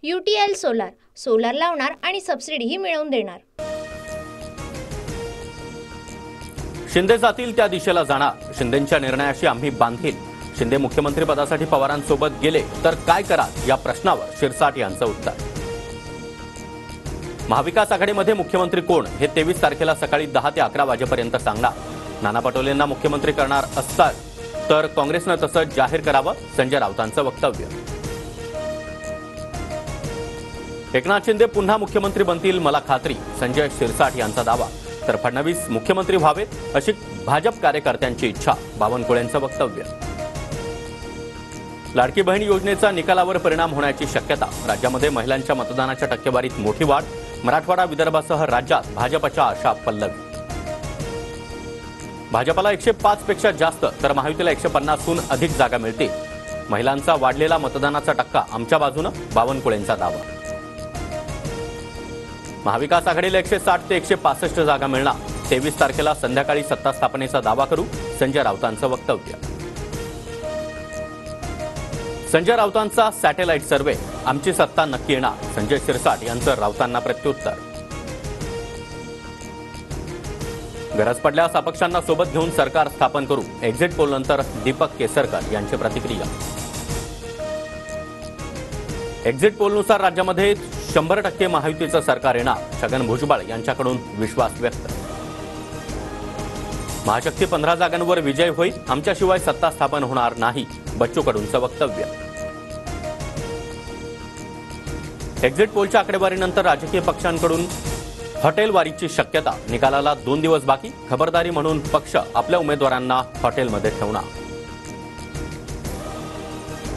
UTL solar solar लावणार आणि सबसिडीही मिळवून देणार। शिंदे जातील त्या दिशेला जाणार, शिंदेंच्या निर्णयाशी आम्ही बांधील। शिंदे मुख्यमंत्री पदासाठी पवारांसोबत गेले तर काय कराल या प्रश्नावर शिरसाट यांचं उत्तर। महाविकास आघाडीमध्ये मुख्यमंत्री कोण हे 23 तारखेला सकाळी 10 ते 11 वाजेपर्यंत सांगणार। नाना पटोलेंना मुख्यमंत्री करणार असतात तर काँग्रेसनं तसं जाहीर करावं, संजय राऊतांचं वक्तव्य। एकनाथ शिंदे पुन्हा मुख्यमंत्री बनतील मला खात्री, संजय शिरसाट यांचा दावा। तर फडणवीस मुख्यमंत्री व्हावेत अशी भाजप कार्यकर्त्यांची इच्छा, बावनकुळेंचं वक्तव्य। लाडकी बहीण योजनेचा निकालावर परिणाम होण्याची शक्यता, राज्यामध्ये महिलांच्या मतदानाच्या टक्केवारीत मोठी वाढ, मराठवाडा विदर्भासह राज्यात भाजपच्या आशा पल्लवी। भाजपला 105 पेक्षा जास्त तर महायुतीला 150हून अधिक जागा मिळतील, महिलांचा वाढलेला मतदानाचा टक्का आमच्या बाजूनं, बावनकुळेंचा दावा। महाविकास आघाडीला 160 ते 165 जागा मिळणार, 23 तारखेला संध्याकाळी सत्ता स्थापनेचा दावा करू, संजय राऊतांचं वक्तव्य। संजय राऊतांचा सॅटेलाइट सर्व्हे, आमची सत्ता नक्की येणार, संजय शिरसाट यांचं राऊतांना प्रत्युत्तर। गरज पडल्यास अपक्षांना सोबत घेऊन सरकार स्थापन करू, एक्झिट पोलनंतर दीपक केसरकर यांची प्रतिक्रिया। एक्झिट पोलनुसार राज्यामध्ये 100% महायुतीचं सरकार येणार, छगन भुजबळ यांच्याकडून विश्वास व्यक्त। महाशक्ती 15 जागांवर विजय होईल, आमच्याशिवाय सत्ता स्थापन होणार नाही, बच्चू कडूंचं वक्तव्य। एक्झिट पोलच्या आकडेवारीनंतर राजकीय पक्षांकडून हॉटेलवारीची शक्यता, निकालाला 2 दिवस बाकी, खबरदारी म्हणून पक्ष आपल्या उमेदवारांना हॉटेलमध्ये ठेवणार।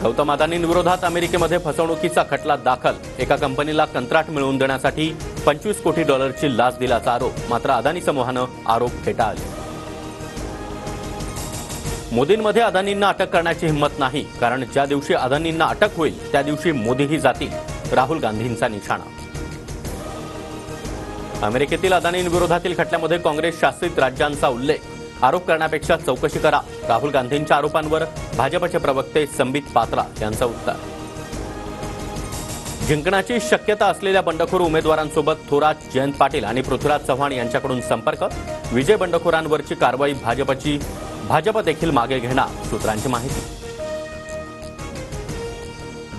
गौतम अदानींविरोधात अमेरिकेमध्ये फसवणुकीचा खटला दाखल, एका कंपनीला कंत्राट मिळवून देण्यासाठी $25 कोटी लाच दिल्याचा आरोप, मात्र अदानी समूहानं आरोप फेटाळले। मोदींमध्ये अदानींना अटक करण्याची हिंमत नाही, कारण ज्या दिवशी अदानींना अटक होईल त्या दिवशी मोदीही जातील, राहुल गांधींचा निशाणा। अमेरिकेतील अदानींविरोधातील खटल्यामध्ये काँग्रेस शासित राज्यांचा उल्लेख, आरोप करण्यापेक्षा चौकशी करा, राहुल गांधींच्या आरोपांवर भाजपचे प्रवक्ते संबित पात्रा यांचं उत्तर। जिंकण्याची शक्यता असलेल्या बंडखोर उमेदवारांसोबत थोरात, जयंत पाटील आणि पृथ्वीराज चव्हाण यांच्याकडून संपर्क, विजय बंडखोरांवरची कारवाई भाजप देखील मागे घेणार, सूत्रांची माहिती।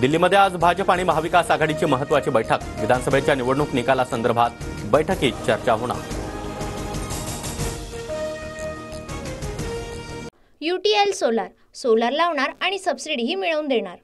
दिल्लीमध्ये आज भाजप आणि महाविकास आघाडीची महत्त्वाची बैठक, विधानसभेच्या निवडणूक निकालासंदर्भात बैठकीत चर्चा होणार। UTL सोलार सोलार लावणार आणि सबसिडीही मिळवून देणार।